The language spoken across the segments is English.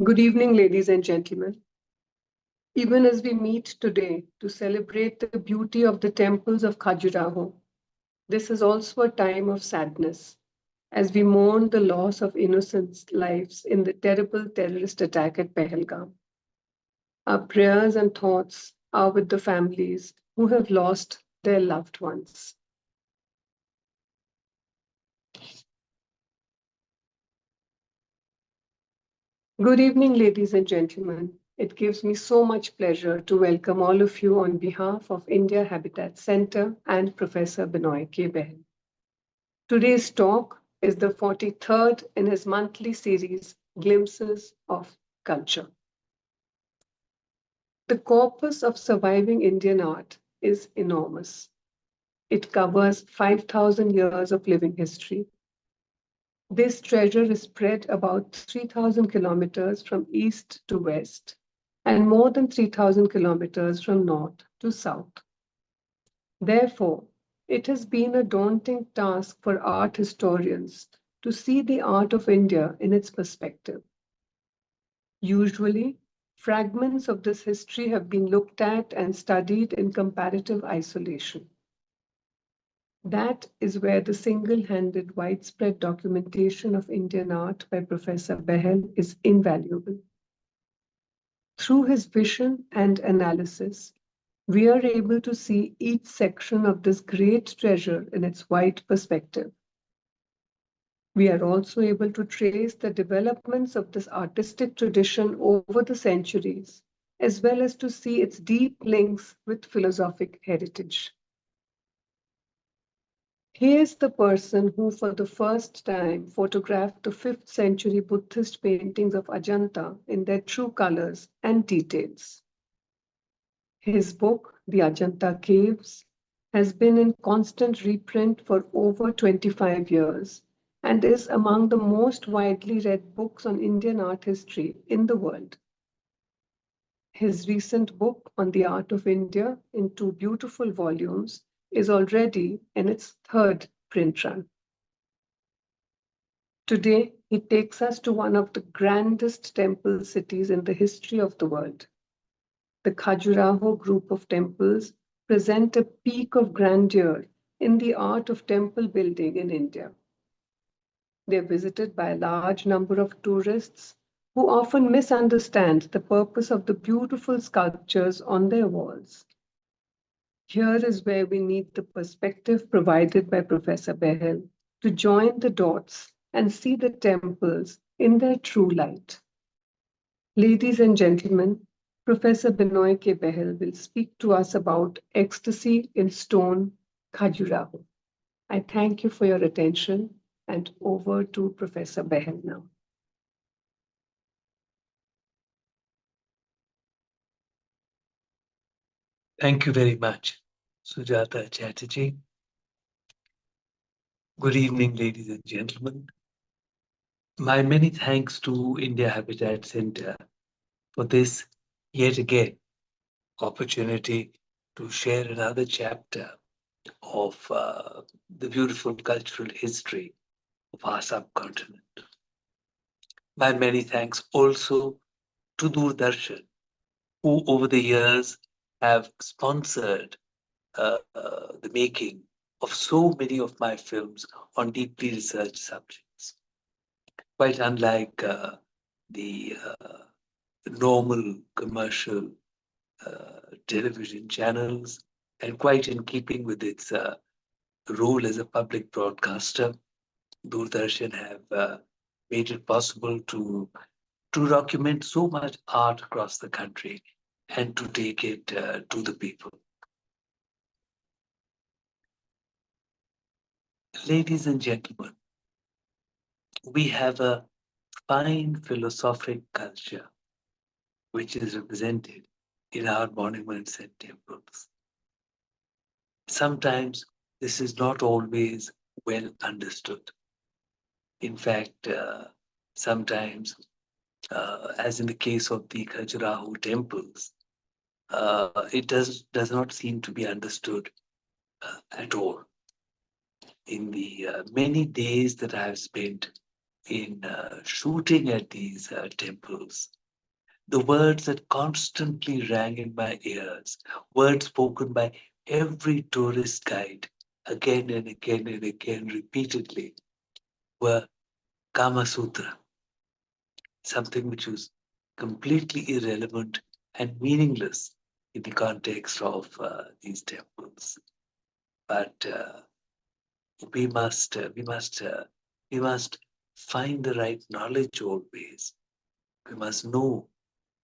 Good evening, ladies and gentlemen. Even as we meet today to celebrate the beauty of the temples of Khajuraho, this is also a time of sadness as we mourn the loss of innocent lives in the terrible terrorist attack at Pahalgam. Our prayers and thoughts are with the families who have lost their loved ones. Good evening, ladies and gentlemen. It gives me so much pleasure to welcome all of you on behalf of India Habitat Center and Professor Benoy K Behl. Today's talk is the 43rd in his monthly series, Glimpses of Culture. The corpus of surviving Indian art is enormous. It covers 5,000 years of living history. This treasure is spread about 3,000 kilometers from east to west and more than 3,000 kilometers from north to south. Therefore, it has been a daunting task for art historians to see the art of India in its perspective. Usually, fragments of this history have been looked at and studied in comparative isolation. That is where the single-handed widespread documentation of Indian art by Professor Behl is invaluable. Through his vision and analysis, we are able to see each section of this great treasure in its wide perspective. We are also able to trace the developments of this artistic tradition over the centuries, as well as to see its deep links with philosophic heritage. He is the person who for the first time photographed the 5th century Buddhist paintings of Ajanta in their true colors and details. His book, The Ajanta Caves, has been in constant reprint for over 25 years and is among the most widely read books on Indian art history in the world. His recent book on the art of India in 2 beautiful volumes is already in its 3rd print run. Today, he takes us to one of the grandest temple cities in the history of the world. The Khajuraho group of temples present a peak of grandeur in the art of temple building in India. They are visited by a large number of tourists who often misunderstand the purpose of the beautiful sculptures on their walls. Here is where we need the perspective provided by Professor Behl to join the dots and see the temples in their true light. Ladies and gentlemen, Professor Benoy K Behl will speak to us about Ecstasy in Stone, Khajuraho. I thank you for your attention and over to Professor Behl now. Thank you very much, Sujata Chatterji. Good evening, ladies and gentlemen. My many thanks to India Habitat Center for this, yet again, opportunity to share another chapter of the beautiful cultural history of our subcontinent. My many thanks also to Doordarshan, who over the years have sponsored the making of so many of my films on deeply researched subjects. Quite unlike the normal commercial television channels, and quite in keeping with its role as a public broadcaster, Doordarshan have made it possible to document so much art across the country and to take it to the people. Ladies and gentlemen, we have a fine philosophic culture which is represented in our monuments and temples. Sometimes this is not always well understood. In fact, sometimes, as in the case of the Khajuraho temples, it does not seem to be understood at all. In the many days that I have spent in shooting at these temples, the words that constantly rang in my ears, words spoken by every tourist guide again and again and again repeatedly, were Kama Sutra, something which was completely irrelevant and meaningless in the context of these temples. But we must, uh, we must, uh, we must find the right knowledge always. We must know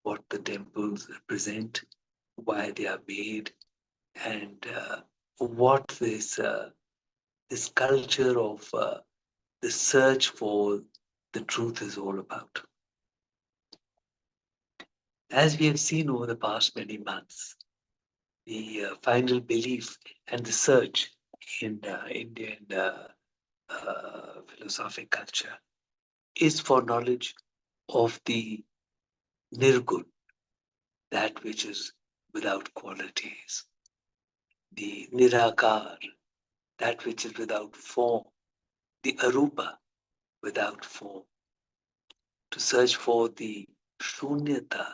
what the temples represent, why they are made, and what this culture of the search for the truth is all about. As we have seen over the past many months, the final belief and the search in Indian philosophic culture is for knowledge of the nirgun, that which is without qualities, the nirakar, that which is without form, the arupa, without form, to search for the shunyata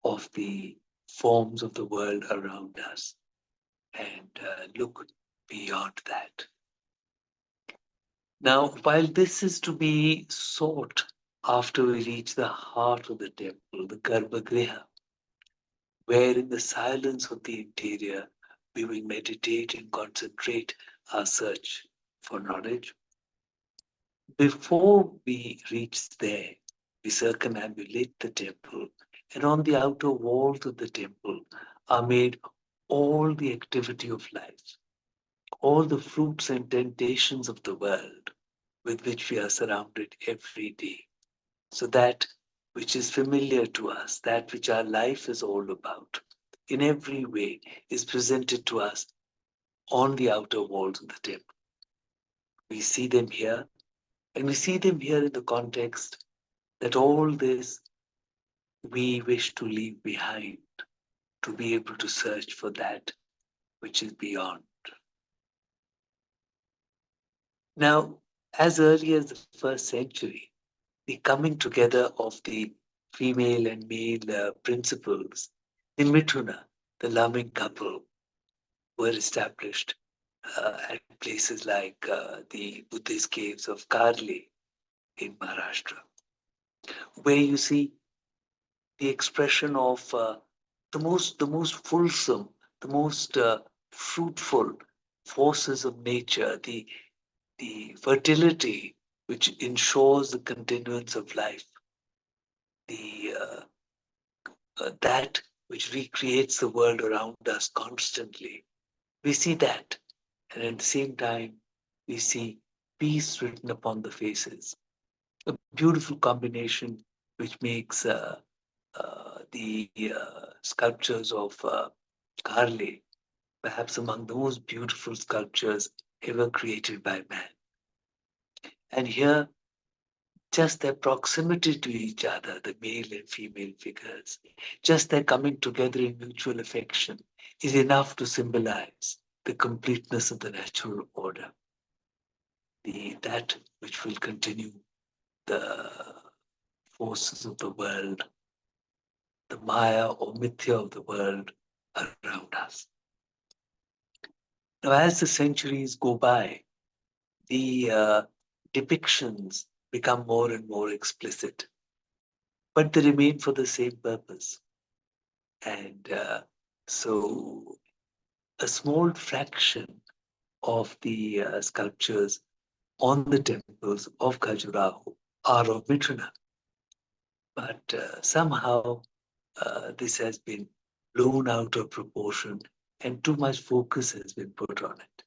of the forms of the world around us and look beyond that. Now, while this is to be sought after we reach the heart of the temple, the garbha-griha, where in the silence of the interior we will meditate and concentrate our search for knowledge. Before we reach there, we circumambulate the temple, and on the outer walls of the temple are made all the activity of life, all the fruits and temptations of the world with which we are surrounded every day. So that which is familiar to us, that which our life is all about, in every way is presented to us on the outer walls of the temple. We see them here, and we see them here in the context that all this we wish to leave behind to be able to search for that which is beyond. Now, as early as the first century, the coming together of the female and male principles, the Mithuna, the loving couple, were established at places like the Buddhist caves of Karli in Maharashtra, where you see the expression of the most fulsome, the most fruitful forces of nature, the fertility which ensures the continuance of life, the that which recreates the world around us constantly. We see that, and at the same time, we see peace written upon the faces. A beautiful combination which makes the sculptures of Carle perhaps among the most beautiful sculptures ever created by man. And here, just their proximity to each other, the male and female figures, just their coming together in mutual affection is enough to symbolize the completeness of the natural order, that which will continue the forces of the world, the Maya or Mithya of the world around us. Now, as the centuries go by, the depictions become more and more explicit, but they remain for the same purpose. And so, a small fraction of the sculptures on the temples of Khajuraho are of Mithuna, but somehow this has been blown out of proportion and too much focus has been put on it,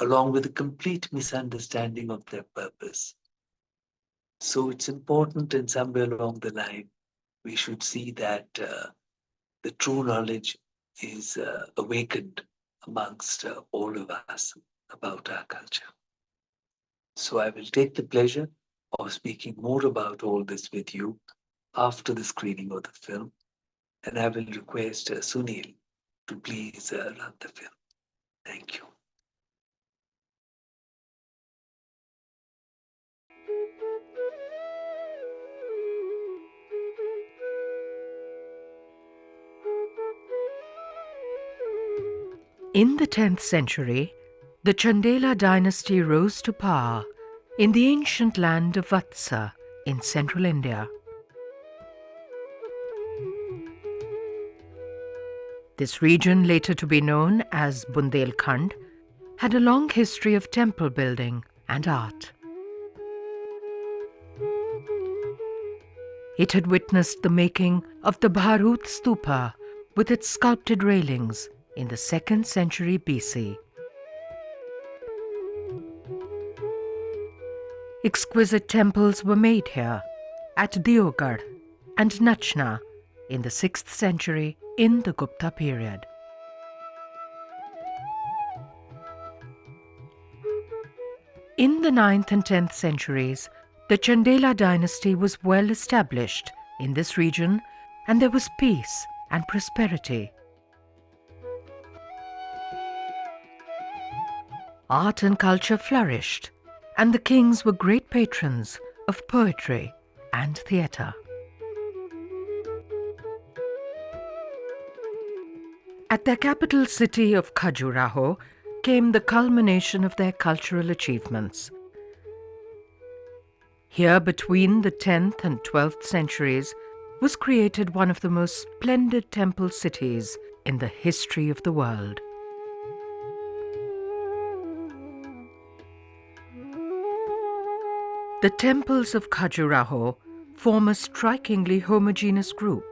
along with a complete misunderstanding of their purpose. So it's important, and somewhere along the line, we should see that the true knowledge is awakened amongst all of us about our culture. So I will take the pleasure of speaking more about all this with you after the screening of the film, and I will request Sunil to please run the film. Thank you. In the 10th century, the Chandela dynasty rose to power in the ancient land of Vatsa in central India. This region, later to be known as Bundelkhand, had a long history of temple building and art. It had witnessed the making of the Bharut Stupa with its sculpted railings in the 2nd century BC. Exquisite temples were made here at Deogarh and Nachna in the 6th century in the Gupta period. In the 9th and 10th centuries, the Chandela dynasty was well established in this region, and there was peace and prosperity. Art and culture flourished, and the kings were great patrons of poetry and theatre. At their capital city of Khajuraho came the culmination of their cultural achievements. Here, between the 10th and 12th centuries, was created one of the most splendid temple cities in the history of the world. The temples of Khajuraho form a strikingly homogeneous group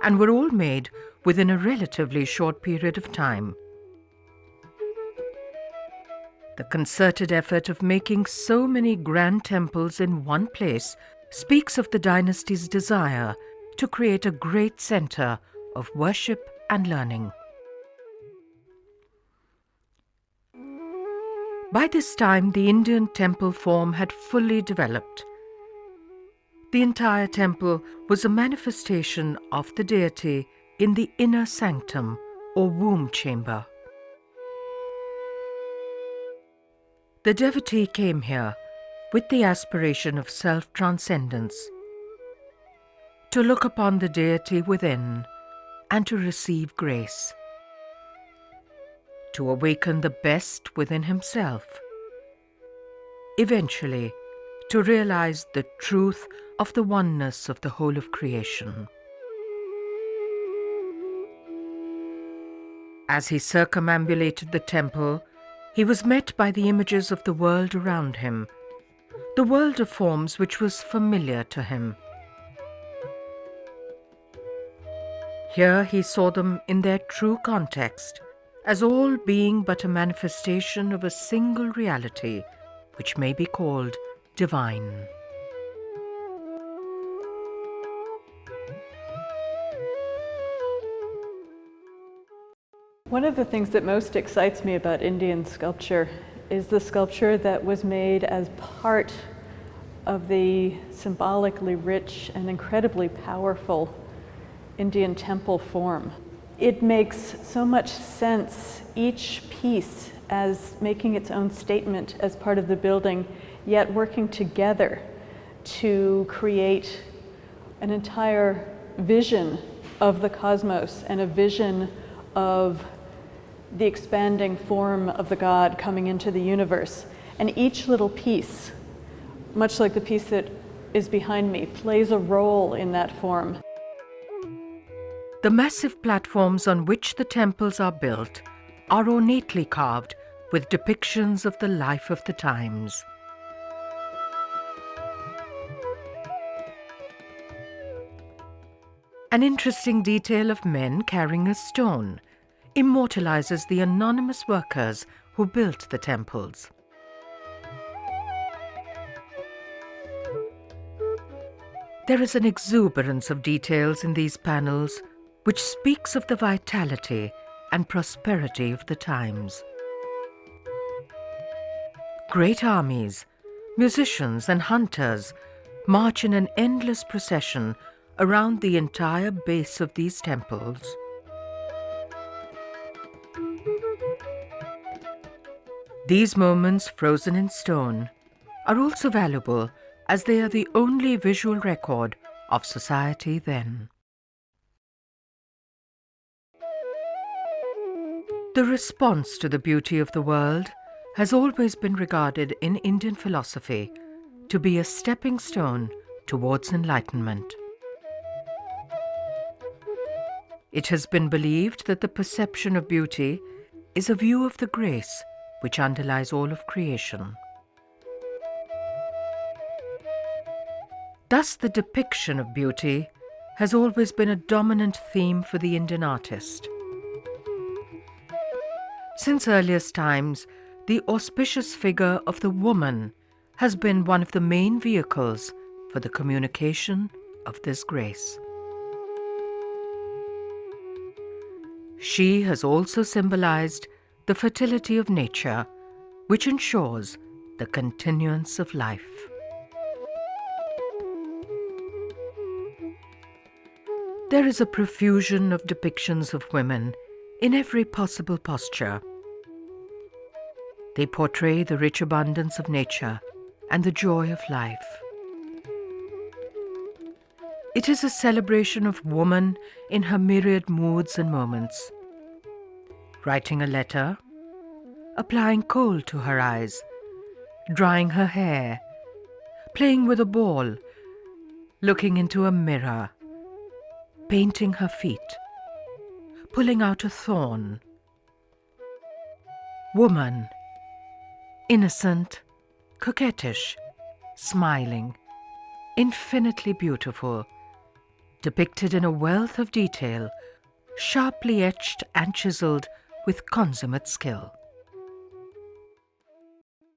and were all made within a relatively short period of time. The concerted effort of making so many grand temples in one place speaks of the dynasty's desire to create a great center of worship and learning. By this time, the Indian temple form had fully developed. The entire temple was a manifestation of the deity in the inner sanctum or womb chamber. The devotee came here with the aspiration of self-transcendence, to look upon the deity within and to receive grace, to awaken the best within himself, eventually to realize the truth of the oneness of the whole of creation. As he circumambulated the temple, he was met by the images of the world around him, the world of forms which was familiar to him. Here he saw them in their true context, as all being but a manifestation of a single reality, which may be called divine. One of the things that most excites me about Indian sculpture is the sculpture that was made as part of the symbolically rich and incredibly powerful Indian temple form. It makes so much sense, each piece as making its own statement as part of the building, yet working together to create an entire vision of the cosmos and a vision of the expanding form of the God coming into the universe. And each little piece, much like the piece that is behind me, plays a role in that form. The massive platforms on which the temples are built are ornately carved with depictions of the life of the times. An interesting detail of men carrying a stone immortalizes the anonymous workers who built the temples. There is an exuberance of details in these panels which speaks of the vitality and prosperity of the times. Great armies, musicians and hunters march in an endless procession around the entire base of these temples. These moments, frozen in stone, are also valuable as they are the only visual record of society then. The response to the beauty of the world has always been regarded in Indian philosophy to be a stepping stone towards enlightenment. It has been believed that the perception of beauty is a view of the grace which underlies all of creation. Thus, the depiction of beauty has always been a dominant theme for the Indian artist. Since earliest times, the auspicious figure of the woman has been one of the main vehicles for the communication of this grace. She has also symbolized the fertility of nature, which ensures the continuance of life. There is a profusion of depictions of women in every possible posture. They portray the rich abundance of nature and the joy of life. It is a celebration of woman in her myriad moods and moments. Writing a letter, applying kohl to her eyes, drying her hair, playing with a ball, looking into a mirror, painting her feet, pulling out a thorn. Woman, innocent, coquettish, smiling, infinitely beautiful, depicted in a wealth of detail, sharply etched and chiseled with consummate skill.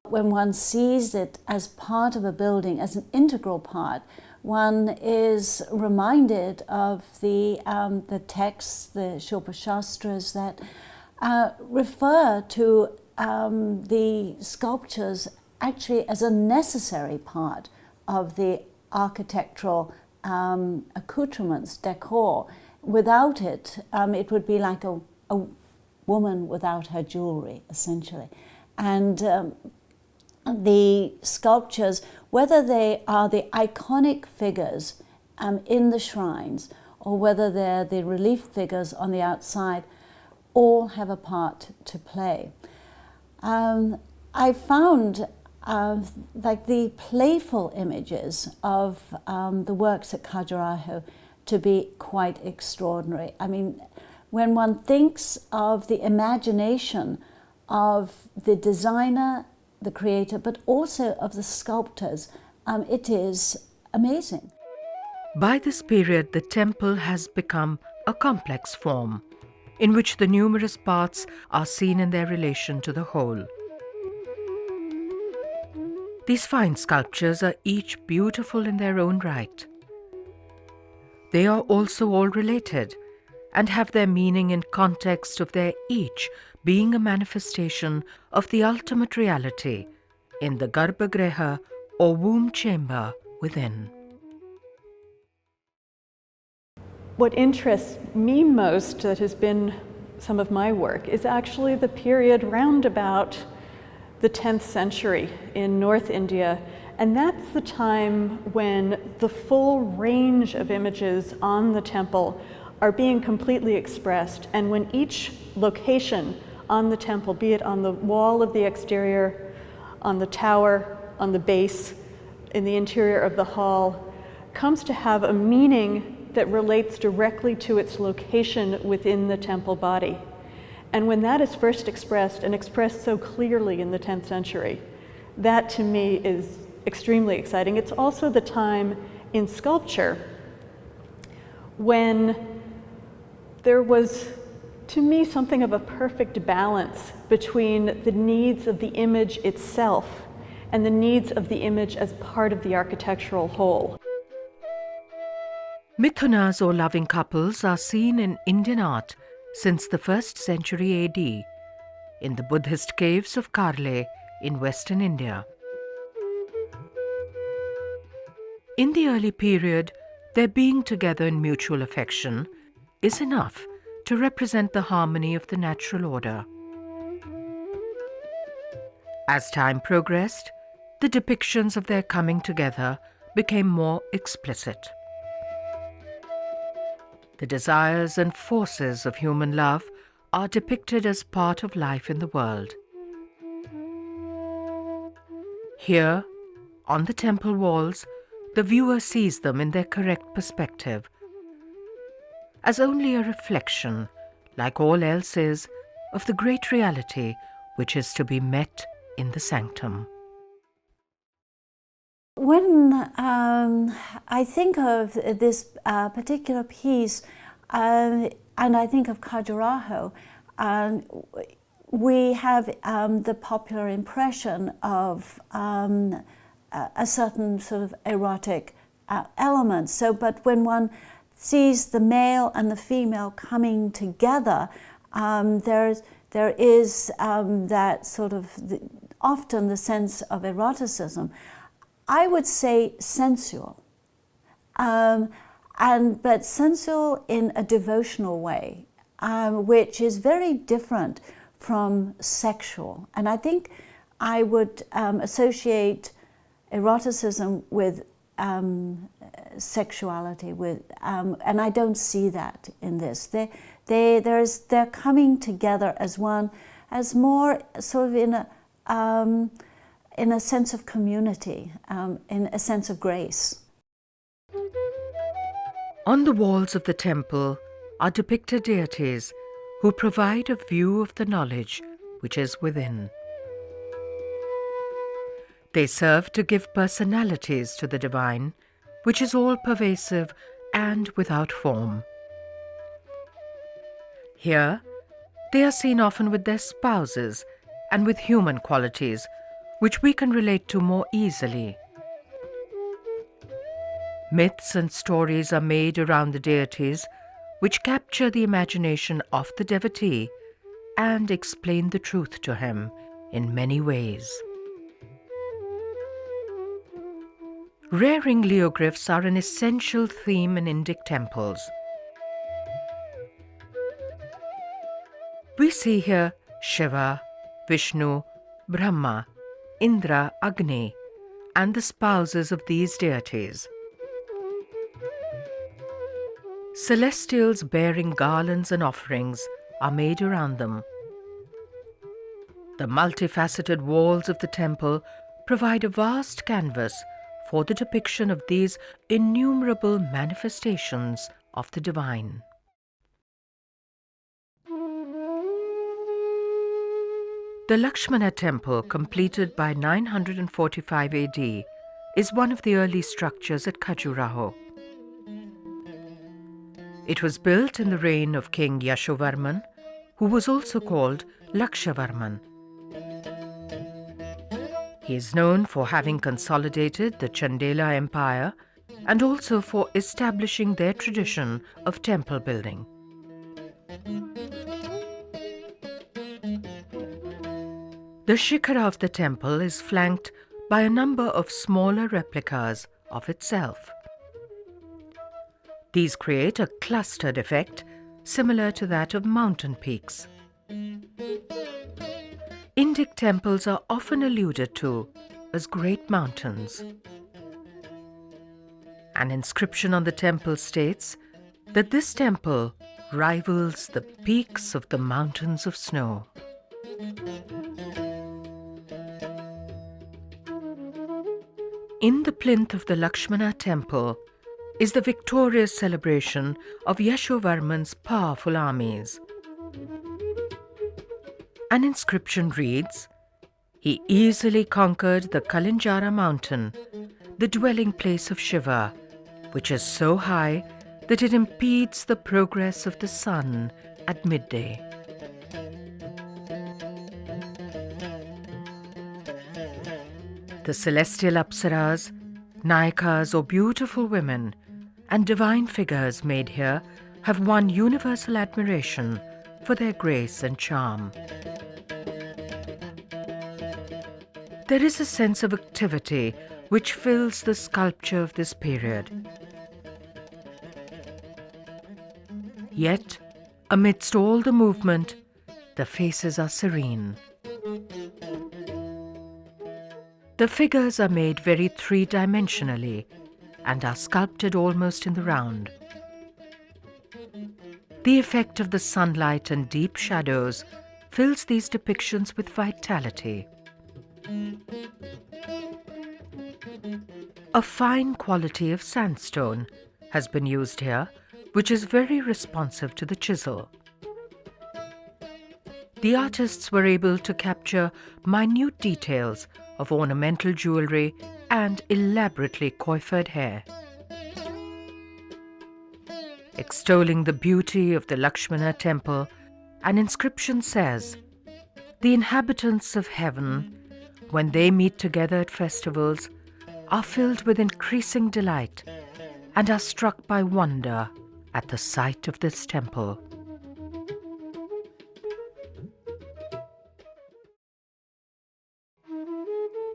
When one sees it as part of a building, as an integral part, one is reminded of the texts, the Shilpa Shastras that refer to the sculptures actually as a necessary part of the architectural accoutrements, decor. Without it, it would be like a woman without her jewelry, essentially. And the sculptures, whether they are the iconic figures in the shrines or whether they're the relief figures on the outside, all have a part to play. I found like the playful images of the works at Khajuraho to be quite extraordinary. I mean, when one thinks of the imagination of the designer, the creator, but also of the sculptors, it is amazing. By this period, the temple has become a complex form, in which the numerous parts are seen in their relation to the whole. These fine sculptures are each beautiful in their own right. They are also all related and have their meaning in context of their each being a manifestation of the ultimate reality in the garbha-griha or womb chamber within. What interests me most, that has been some of my work, is actually the period round about the 10th century in North India. And that's the time when the full range of images on the temple are being completely expressed, and when each location on the temple, be it on the wall of the exterior, on the tower, on the base, in the interior of the hall, comes to have a meaning that relates directly to its location within the temple body. And when that is first expressed, and expressed so clearly in the 10th century, that to me is extremely exciting. It's also the time in sculpture when there was, to me, something of a perfect balance between the needs of the image itself and the needs of the image as part of the architectural whole. Mithunas or loving couples are seen in Indian art since the 1st century AD in the Buddhist caves of Karle in western India. In the early period, their being together in mutual affection is enough to represent the harmony of the natural order. As time progressed, the depictions of their coming together became more explicit. The desires and forces of human love are depicted as part of life in the world. Here, on the temple walls, the viewer sees them in their correct perspective, as only a reflection, like all else is, of the great reality which is to be met in the sanctum. When I think of this particular piece, and I think of Khajuraho, we have the popular impression of a certain sort of erotic element. So, but when one sees the male and the female coming together, there is that sort of often the sense of eroticism. I would say sensual, but sensual in a devotional way, which is very different from sexual. And I think I would associate eroticism with sexuality, and I don't see that in this. They're coming together as one, as more sort of in a sense of community, in a sense of grace. On the walls of the temple are depicted deities who provide a view of the knowledge which is within. They serve to give personalities to the divine, which is all-pervasive and without form. Here, they are seen often with their spouses and with human qualities, which we can relate to more easily. Myths and stories are made around the deities, which capture the imagination of the devotee and explain the truth to him in many ways. Rearing leoglyphs are an essential theme in Indic temples. We see here Shiva, Vishnu, Brahma, Indra, Agni, and the spouses of these deities. Celestials bearing garlands and offerings are made around them. The multifaceted walls of the temple provide a vast canvas for the depiction of these innumerable manifestations of the divine. The Lakshmana temple, completed by 945 AD, is one of the early structures at Khajuraho. It was built in the reign of King Yashovarman, who was also called Lakshavarman. He is known for having consolidated the Chandela Empire and also for establishing their tradition of temple building. The shikhara of the temple is flanked by a number of smaller replicas of itself. These create a clustered effect similar to that of mountain peaks. Indic temples are often alluded to as great mountains. An inscription on the temple states that this temple rivals the peaks of the mountains of snow. In the plinth of the Lakshmana temple is the victorious celebration of Yashovarman's powerful armies. An inscription reads, "He easily conquered the Kalinjara mountain, the dwelling place of Shiva, which is so high that it impedes the progress of the sun at midday." The celestial apsaras, nayakas or beautiful women, and divine figures made here have won universal admiration for their grace and charm. There is a sense of activity which fills the sculpture of this period. Yet, amidst all the movement, the faces are serene. The figures are made very three-dimensionally and are sculpted almost in the round. The effect of the sunlight and deep shadows fills these depictions with vitality. A fine quality of sandstone has been used here, which is very responsive to the chisel. The artists were able to capture minute details of ornamental jewelry and elaborately coiffed hair. Extolling the beauty of the Lakshmana temple, an inscription says, "The inhabitants of heaven, when they meet together at festivals, are filled with increasing delight and are struck by wonder at the sight of this temple."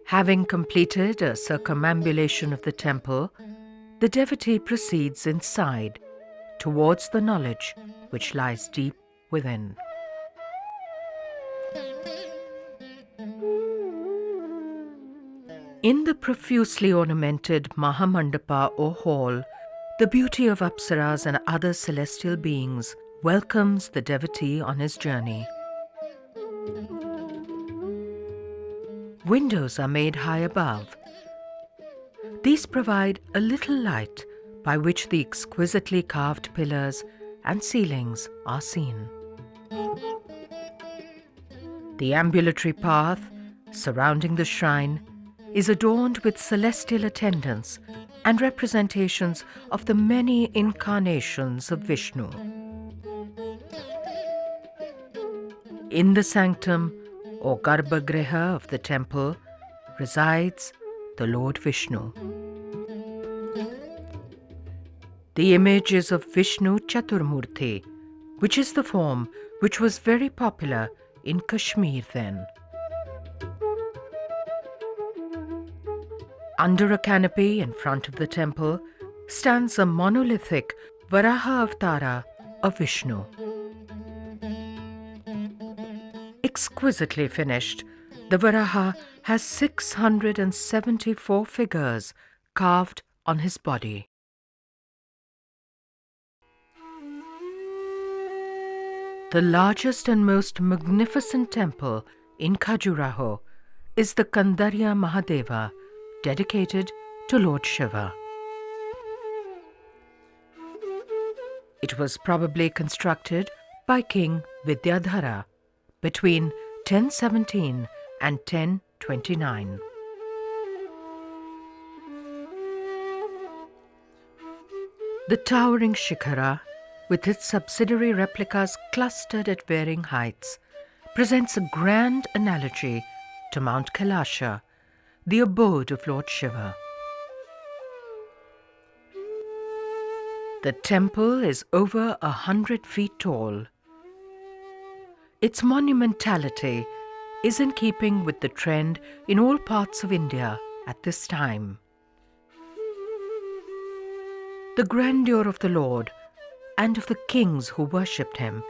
Having completed a circumambulation of the temple, the devotee proceeds inside towards the knowledge which lies deep within. In the profusely ornamented Mahamandapa or hall, the beauty of Apsaras and other celestial beings welcomes the devotee on his journey. Windows are made high above. These provide a little light by which the exquisitely carved pillars and ceilings are seen. The ambulatory path surrounding the shrine is adorned with celestial attendants and representations of the many incarnations of Vishnu. In the sanctum or garbha-griha of the temple resides the Lord Vishnu. The image is of Vishnu Chaturmurti, which is the form which was very popular in Kashmir then. Under a canopy in front of the temple stands a monolithic Varaha Avatara of Vishnu. Exquisitely finished, the Varaha has 674 figures carved on his body. The largest and most magnificent temple in Khajuraho is the Kandariya Mahadeva, dedicated to Lord Shiva. It was probably constructed by King Vidyadhara between 1017 and 1029. The towering Shikhara, with its subsidiary replicas clustered at varying heights, presents a grand analogy to Mount Kailasha, the abode of Lord Shiva. The temple is over 100 feet tall. Its monumentality is in keeping with the trend in all parts of India at this time. The grandeur of the Lord and of the kings who worshipped him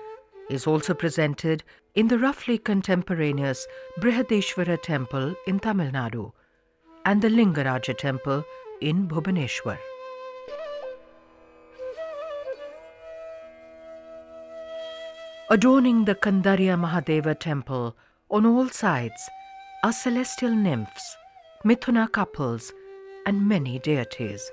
is also presented in the roughly contemporaneous Brihadeshwara temple in Tamil Nadu and the Lingaraja temple in Bhubaneswar. Adorning the Kandariya Mahadeva temple on all sides are celestial nymphs, Mithuna couples, and many deities.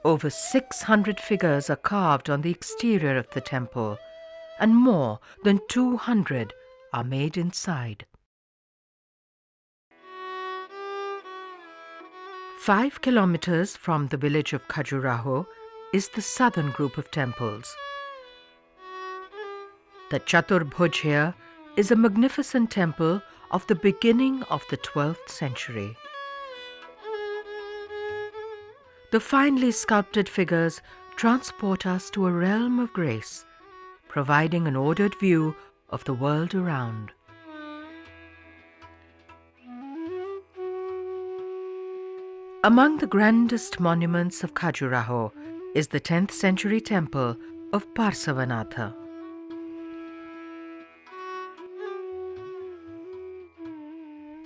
Over 600 figures are carved on the exterior of the temple, and more than 200 are made inside. 5 kilometers from the village of Khajuraho is the southern group of temples. The Chaturbhuj here is a magnificent temple of the beginning of the 12th century. The finely sculpted figures transport us to a realm of grace, providing an ordered view of the world around. Among the grandest monuments of Khajuraho is the 10th century temple of Parsavanatha.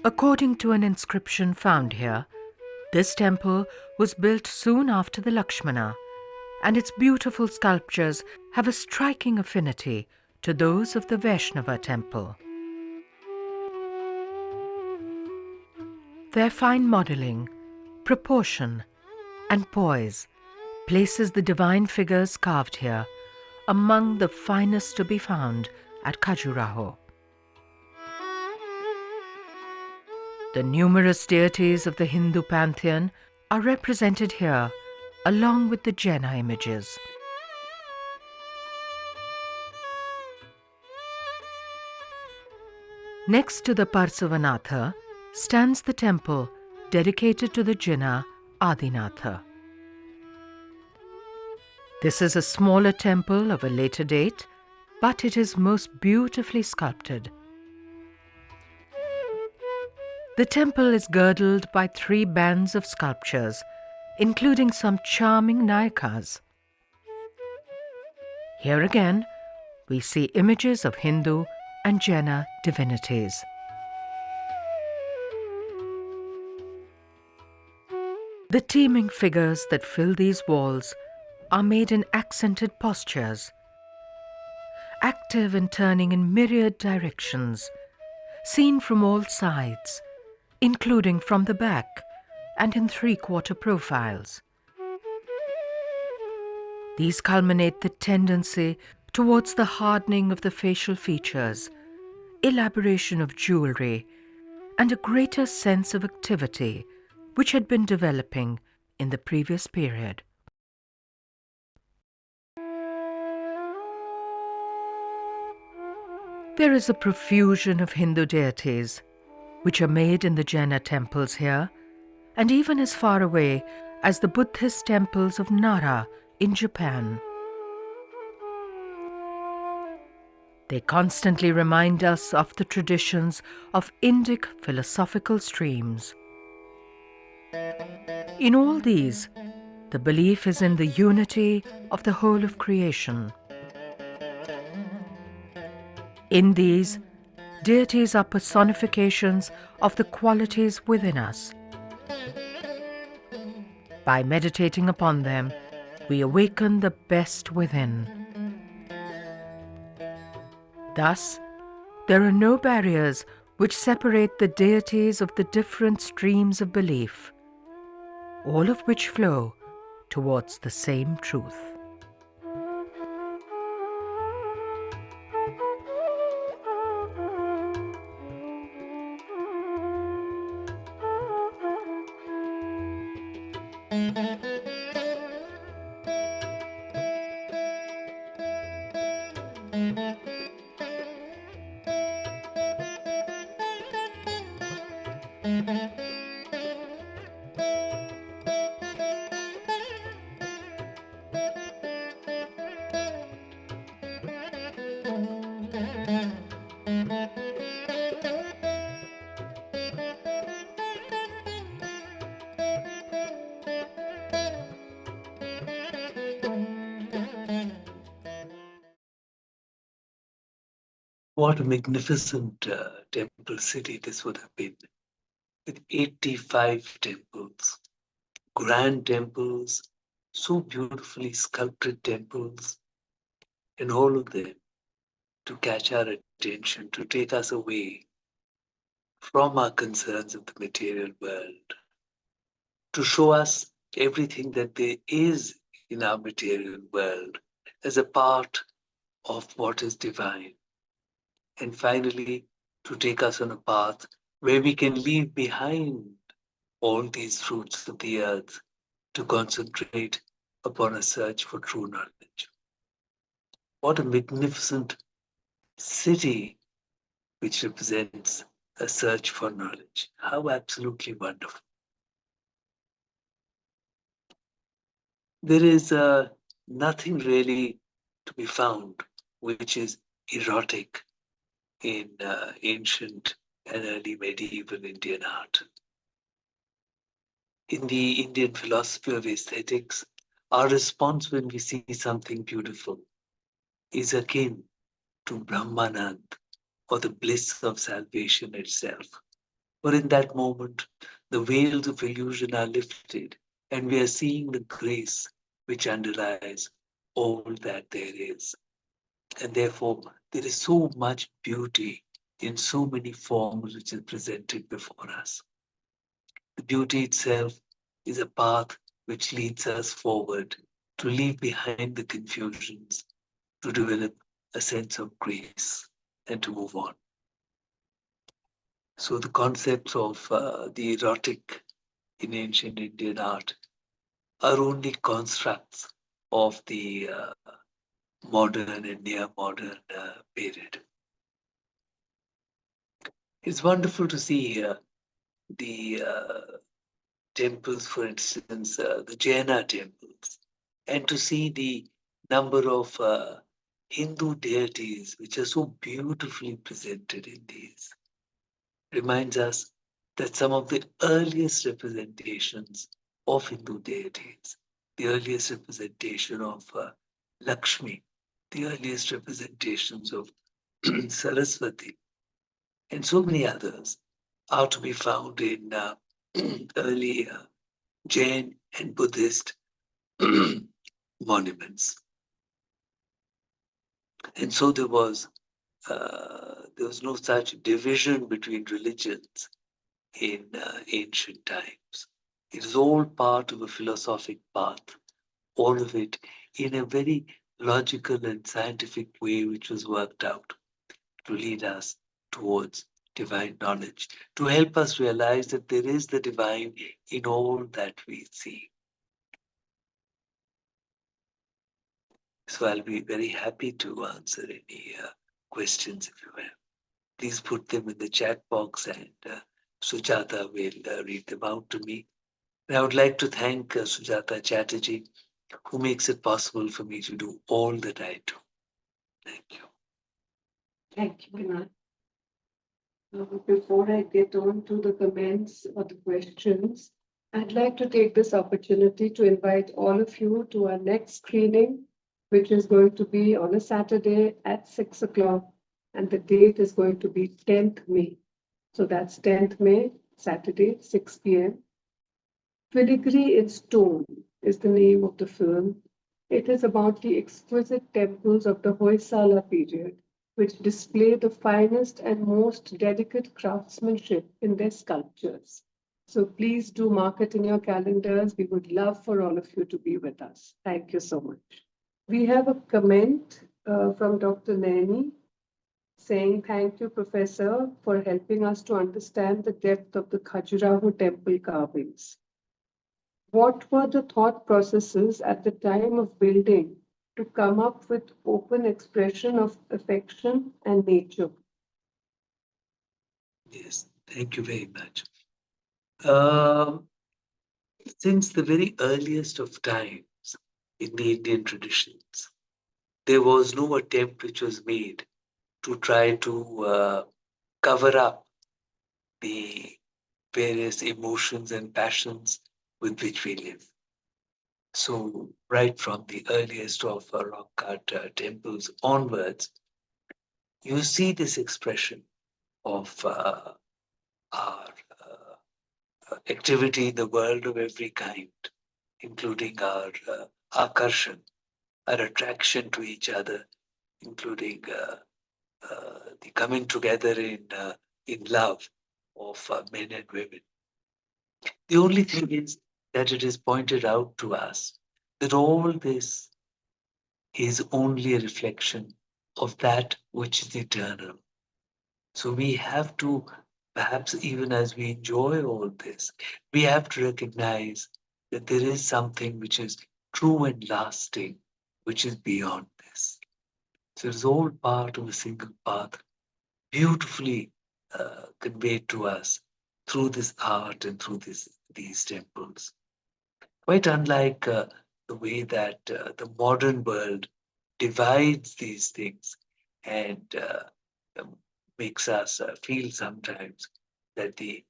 According to an inscription found here, this temple was built soon after the Lakshmana and its beautiful sculptures have a striking affinity to those of the Vaishnava temple. Their fine modelling, proportion, and poise places the divine figures carved here among the finest to be found at Khajuraho. The numerous deities of the Hindu pantheon are represented here along with the Jaina images. Next to the Parsavanatha stands the temple dedicated to the Jaina Adinatha. This is a smaller temple of a later date, but it is most beautifully sculpted. The temple is girdled by 3 bands of sculptures, including some charming Nayakas. Here again, we see images of Hindu and Jaina divinities. The teeming figures that fill these walls are made in accented postures, active and turning in myriad directions, seen from all sides, including from the back and in 3/4 profiles. These culminate the tendency towards the hardening of the facial features, elaboration of jewelry, and a greater sense of activity which had been developing in the previous period. There is a profusion of Hindu deities, which are made in the Jaina temples here, and even as far away as the Buddhist temples of Nara in Japan. They constantly remind us of the traditions of Indic philosophical streams. In all these, the belief is in the unity of the whole of creation. In these, deities are personifications of the qualities within us. By meditating upon them, we awaken the best within. Thus, there are no barriers which separate the deities of the different streams of belief, all of which flow towards the same truth. What a magnificent temple city this would have been, with 85 temples, grand temples, so beautifully sculpted temples, and all of them to catch our attention, to take us away from our concerns of the material world, to show us everything that there is in our material world as a part of what is divine. And finally, to take us on a path where we can leave behind all these fruits of the earth to concentrate upon a search for true knowledge. What a magnificent city which represents a search for knowledge. How absolutely wonderful. There is nothing really to be found which is erotic in ancient and early medieval Indian art. In the Indian philosophy of aesthetics, our response when we see something beautiful is akin to Brahmanand, or the bliss of salvation itself. For in that moment, the veils of illusion are lifted, and we are seeing the grace which underlies all that there is. And therefore, there is so much beauty in so many forms which is presented before us. The beauty itself is a path which leads us forward to leave behind the confusions, to develop a sense of grace, and to move on. So the concepts of the erotic in ancient Indian art are only constructs of the modern and near-modern period. It's wonderful to see here the temples, for instance, the Jaina temples, and to see the number of Hindu deities which are so beautifully presented in these. Reminds us that some of the earliest representations of Hindu deities, the earliest representation of Lakshmi, the earliest representations of Saraswati, and so many others are to be found in early Jain and Buddhist monuments. And so there was no such division between religions in ancient times. It is all part of a philosophic path, all of it in a very logical and scientific way which was worked out to lead us towards divine knowledge, to help us realize that there is the divine in all that we see. So I'll be very happy to answer any questions if you have. Please put them in the chat box and Sujata will read them out to me. And I would like to thank Sujata Chatterji, who makes it possible for me to do all that I do. Thank you. Thank you, Benoy. Before I get on to the comments or the questions, I'd like to take this opportunity to invite all of you to our next screening, which is going to be on a Saturday at 6 o'clock, and the date is going to be 10th May. So that's 10th May, Saturday, 6 p.m. Filigree in Stone is the name of the film. It is about the exquisite temples of the Hoysala period, which display the finest and most delicate craftsmanship in their sculptures. So please do mark it in your calendars. We would love for all of you to be with us. Thank you so much. We have a comment from Dr. Naini saying, thank you, Professor, for helping us to understand the depth of the Khajuraho temple carvings. What were the thought processes at the time of building to come up with open expression of affection and nature? Yes, thank you very much. Since the very earliest of times in the Indian traditions, there was no attempt which was made to try to cover up the various emotions and passions with which we live. So right from the earliest of rock cut temples onwards, you see this expression of our activity in the world of every kind, including our akarshan, our attraction to each other, including the coming together in love of men and women. The only thing is that it is pointed out to us that all this is only a reflection of that which is eternal. So we have to, perhaps even as we enjoy all this, we have to recognize that there is something which is true and lasting, which is beyond this. So it's all part of a single path, beautifully conveyed to us through this art and through these temples. Quite unlike the way that the modern world divides these things and makes us feel sometimes that the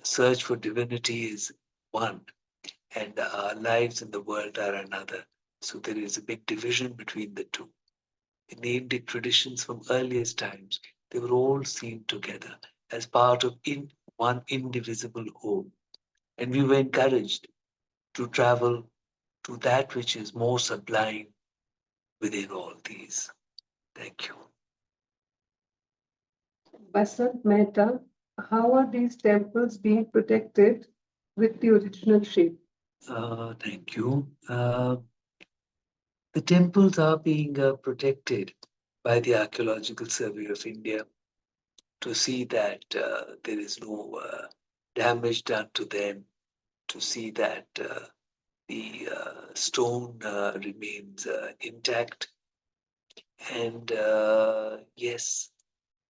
search for divinity is one and our lives in the world are another. So there is a big division between the two. In the Indic traditions from earliest times, they were all seen together as part of one indivisible whole. And we were encouraged to travel to that which is more sublime within all these. Thank you. Basant Mehta, how are these temples being protected with the original shape? Thank you. The temples are being protected by the Archaeological Survey of India to see that there is no damage done to them, to see that the stone remains intact. And yes,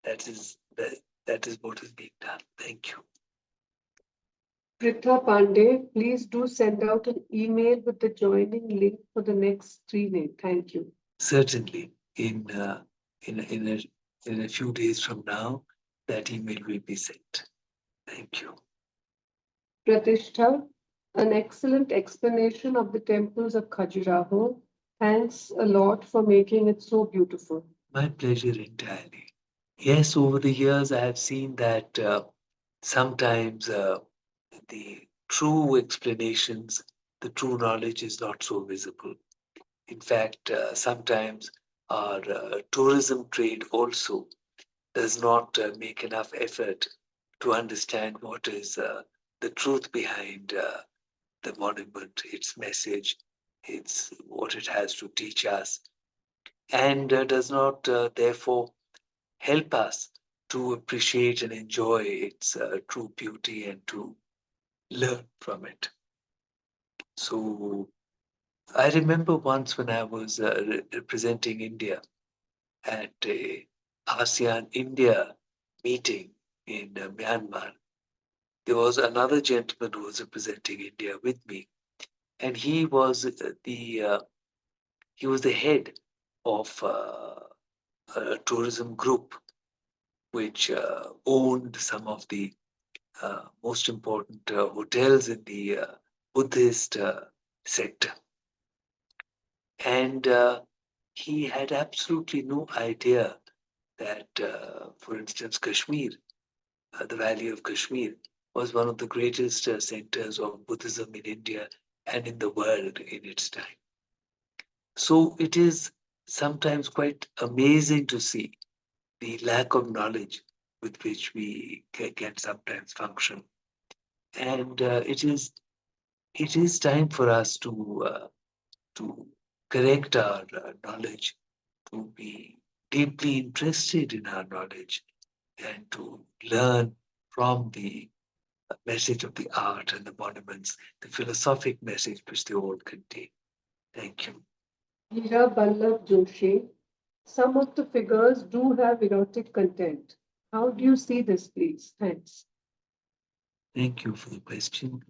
that is what is being done. Thank you. Pritha Pandey, please do send out an email with the joining link for the next training. Thank you. Certainly, in a few days from now, that email will be sent. Thank you. Pratishtha, an excellent explanation of the temples of Khajuraho. Thanks a lot for making it so beautiful. My pleasure entirely. Yes, over the years, I have seen that sometimes the true explanations, the true knowledge is not so visible. In fact, sometimes our tourism trade also does not make enough effort to understand what is the truth behind the monument, its message, its what it has to teach us, and does not therefore help us to appreciate and enjoy its true beauty and to learn from it. So I remember once when I was representing India at a ASEAN India meeting in Myanmar, there was another gentleman who was representing India with me, and he was the head of a tourism group which owned some of the most important hotels in the Buddhist sector. And he had absolutely no idea that, for instance, Kashmir, the Valley of Kashmir, was one of the greatest centers of Buddhism in India and in the world in its time. So it is sometimes quite amazing to see the lack of knowledge with which we can sometimes function. And it is time for us to correct our knowledge, to be deeply interested in our knowledge, and to learn from the message of the art and the monuments, the philosophic message which they all contain. Thank you. Hira Ballabh Joshi, some of the figures do have erotic content. How do you see this, please? Thanks. Thank you for the question.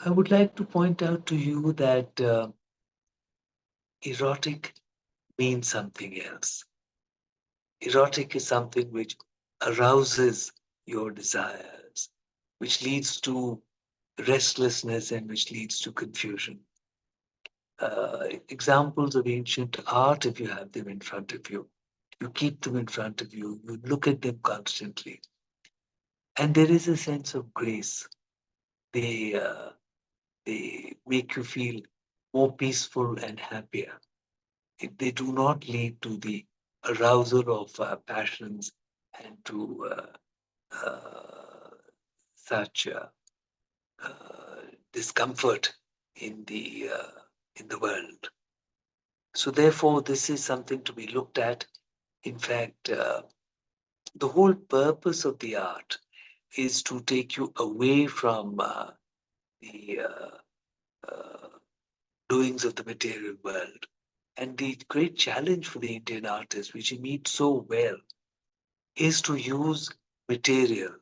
I would like to point out to you that erotic means something else. Erotic is something which arouses your desires, which leads to restlessness and which leads to confusion. Examples of ancient art, if you have them in front of you, you keep them in front of you, you look at them constantly. And there is a sense of grace. They make you feel more peaceful and happier. They do not lead to the arousal of passions and to such discomfort in the world. So therefore, this is something to be looked at. In fact, the whole purpose of the art is to take you away from the doings of the material world. And the great challenge for the Indian artist, which he meets so well, is to use material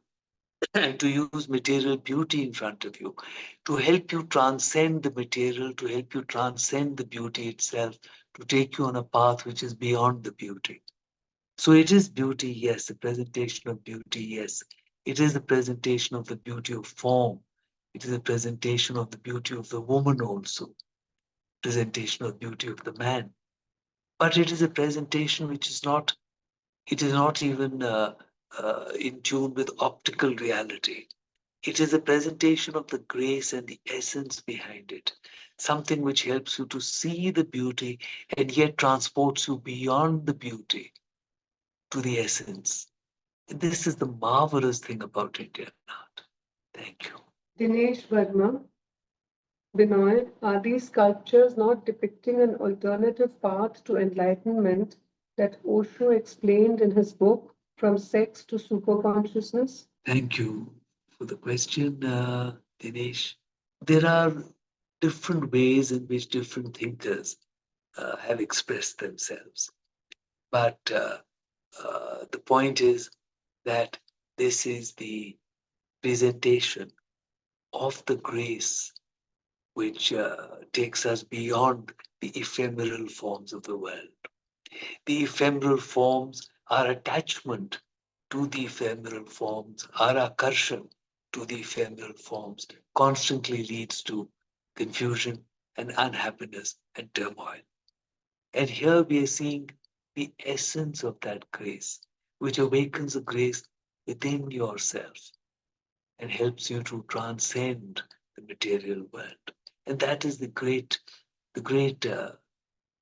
and to use material beauty in front of you, to help you transcend the material, to help you transcend the beauty itself, to take you on a path which is beyond the beauty. So it is beauty, yes, the presentation of beauty, yes. It is the presentation of the beauty of form. It is a presentation of the beauty of the woman also, presentation of beauty of the man. But it is a presentation which is not, it is not even in tune with optical reality. It is a presentation of the grace and the essence behind it, something which helps you to see the beauty and yet transports you beyond the beauty to the essence. And this is the marvelous thing about Indian art. Thank you. Dinesh Verma, Benoy, are these sculptures not depicting an alternative path to enlightenment that Osho explained in his book, From Sex to Superconsciousness? Thank you for the question, Dinesh. There are different ways in which different thinkers have expressed themselves. But the point is that this is the presentation of the grace which takes us beyond the ephemeral forms of the world. The ephemeral forms, our attachment to the ephemeral forms, our akarshan to the ephemeral forms, constantly leads to confusion and unhappiness and turmoil. And here we are seeing the essence of that grace, which awakens a grace within yourself and helps you to transcend the material world. And that is the great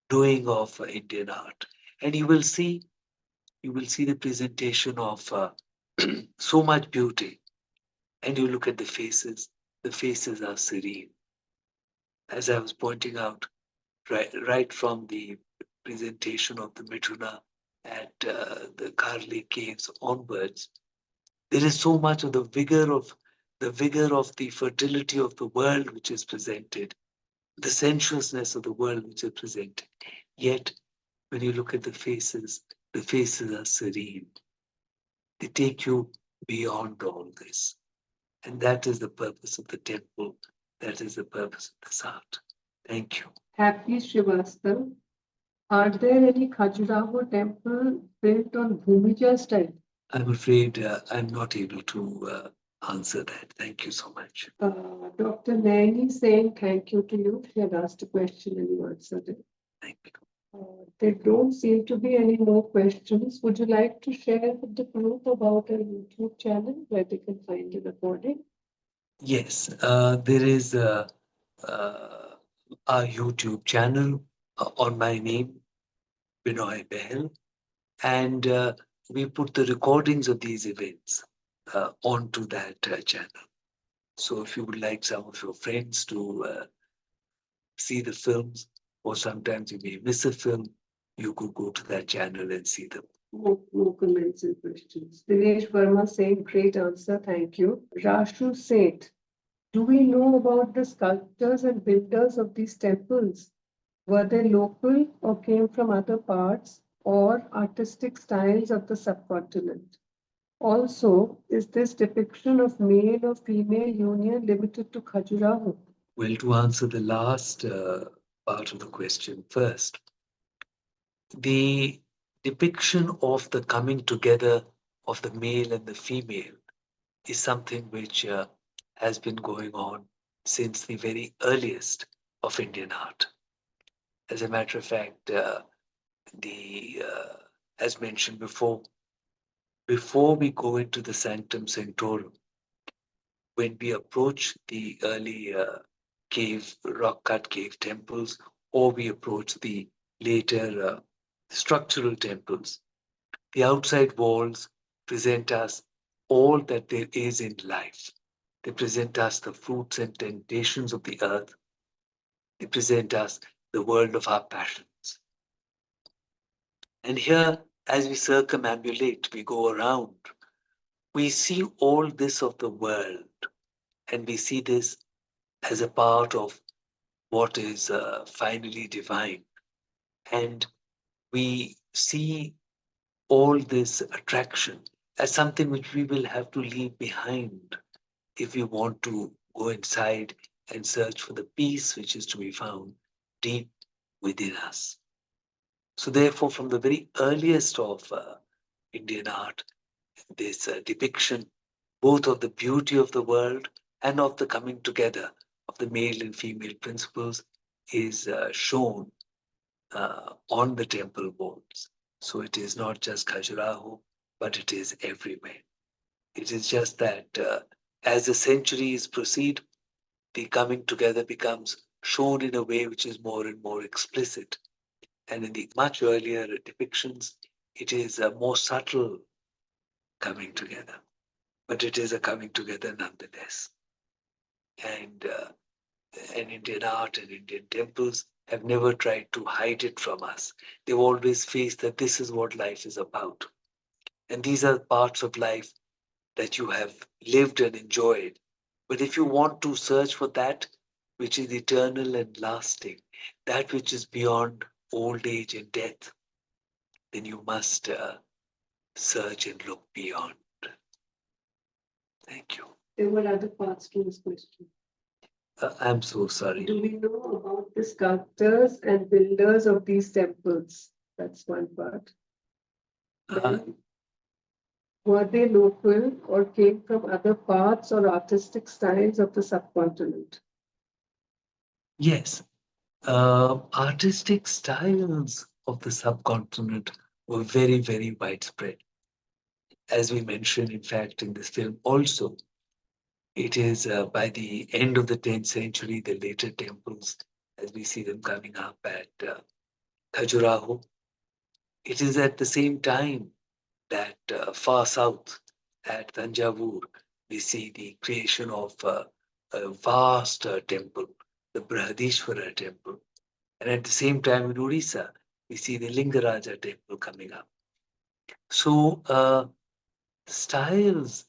doing of Indian art. And you will see the presentation of so much beauty. And you look at the faces are serene. As I was pointing out, right from the presentation of the Mithuna at the Karli caves onwards, there is so much of the vigor of the fertility of the world which is presented, the sensuousness of the world which is presented. Yet, when you look at the faces are serene. They take you beyond all this. And that is the purpose of the temple. That is the purpose of this art. Thank you. Happy Srivastav, are there any Khajuraho temple built on Bhumija style? I'm afraid I'm not able to answer that. Thank you so much. Dr. Naini saying thank you to you. She had asked a question and you answered it. Thank you. There don't seem to be any more questions. Would you like to share with the group about our YouTube channel where they can find the recording? Yes, there is a YouTube channel on my name, Benoy Behl, and we put the recordings of these events onto that channel. So if you would like some of your friends to see the films, or sometimes you may miss a film, you could go to that channel and see them. More comments and questions. Dinesh Verma saying great answer. Thank you. Rashu Seth, do we know about the sculptors and builders of these temples? Were they local or came from other parts or artistic styles of the subcontinent? Also, is this depiction of male or female union limited to Khajuraho? Well, to answer the last part of the question first, the depiction of the coming together of the male and the female is something which has been going on since the very earliest of Indian art. As a matter of fact, as mentioned before we go into the sanctum sanctorum, when we approach the early rock-cut cave temples, or we approach the later structural temples, the outside walls present us all that there is in life. They present us the fruits and temptations of the earth. They present us the world of our passions. And here, as we circumambulate, we go around, we see all this of the world, and we see this as a part of what is finally divine. And we see all this attraction as something which we will have to leave behind if we want to go inside and search for the peace which is to be found deep within us. So therefore, from the very earliest of Indian art, this depiction both of the beauty of the world and of the coming together of the male and female principles is shown on the temple walls. So it is not just Khajuraho, but it is everywhere. It is just that as the centuries proceed, the coming together becomes shown in a way which is more and more explicit. And in the much earlier depictions, it is a more subtle coming together, but it is a coming together nonetheless. And Indian art and Indian temples have never tried to hide it from us. They've always faced that this is what life is about. And these are parts of life that you have lived and enjoyed. But if you want to search for that which is eternal and lasting, that which is beyond old age and death, then you must search and look beyond. Thank you. There were other parts to this question. I'm so sorry. Do we know about the sculptors and builders of these temples? That's one part. Then, were they local or came from other parts or artistic styles of the subcontinent? Yes, artistic styles of the subcontinent were very, very widespread. As we mentioned, in fact, in this film also, it is by the end of the 10th century, the later temples, as we see them coming up at Khajuraho, it is at the same time that far south at Tanjavur, we see the creation of a vast temple, the Brihadishwara temple. And at the same time in Odisha, we see the Lingaraja temple coming up. So styles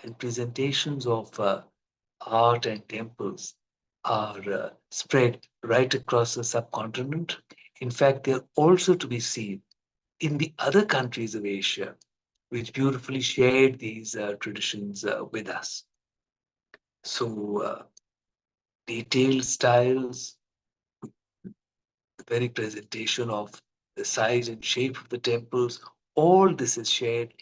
and presentations of art and temples are spread right across the subcontinent. In fact, they're also to be seen in the other countries of Asia, which beautifully shared these traditions with us. So, detailed styles, the very presentation of the size and shape of the temples, all this is shared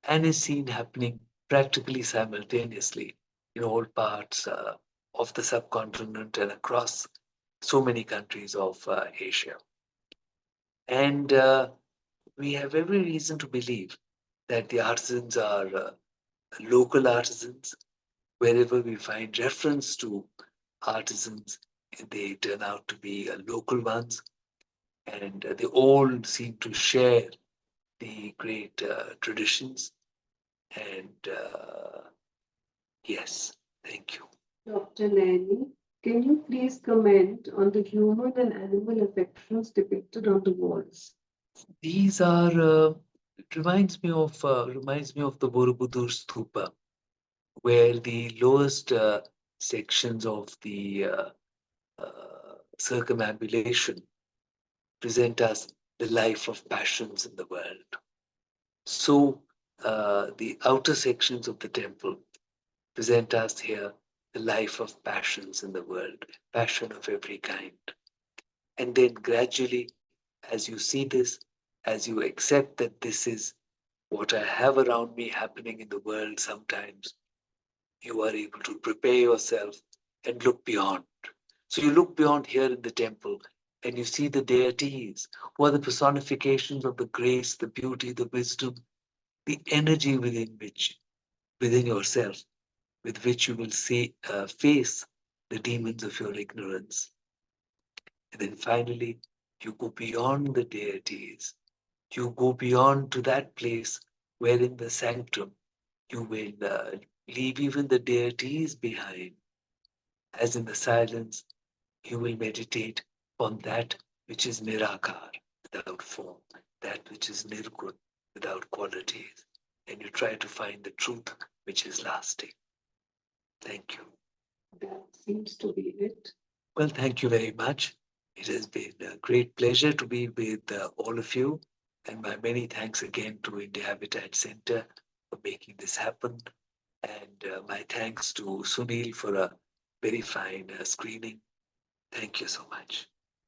and is seen happening practically simultaneously in all parts of the subcontinent and across so many countries of Asia. And we have every reason to believe that the artisans are local artisans. Wherever we find reference to artisans, they turn out to be local ones, and they all seem to share the great traditions. And yes, thank you. Dr. Naini, can you please comment on the human and animal affections depicted on the walls? These are it reminds me of the Borobudur Stupa, where the lowest sections of the circumambulation present us the life of passions in the world. So the outer sections of the temple present us here the life of passions in the world, passion of every kind. And then gradually, as you see this, as you accept that this is what I have around me happening in the world sometimes, you are able to prepare yourself and look beyond. So you look beyond here in the temple and you see the deities who are the personifications of the grace, the beauty, the wisdom, the energy within yourself, with which you will face the demons of your ignorance. And then finally, you go beyond the deities. You go beyond to that place where in the sanctum you will leave even the deities behind. As in the silence, you will meditate on that which is nirakar, without form, that which is nirgun, without qualities, and you try to find the truth which is lasting. Thank you. That seems to be it. Well, thank you very much. It has been a great pleasure to be with all of you. And my many thanks again to India Habitat Center for making this happen. And my thanks to Sunil for a very fine screening. Thank you so much.